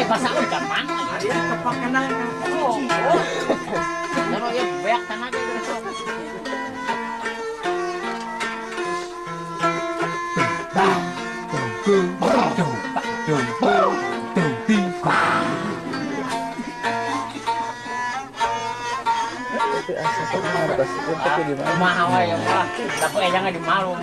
Basa ko gampang. Kapag ka na. Pero yung bayak tanah gitu. Asa pa mga basta yung Mahaway yung mga. Tapos jangan di malu.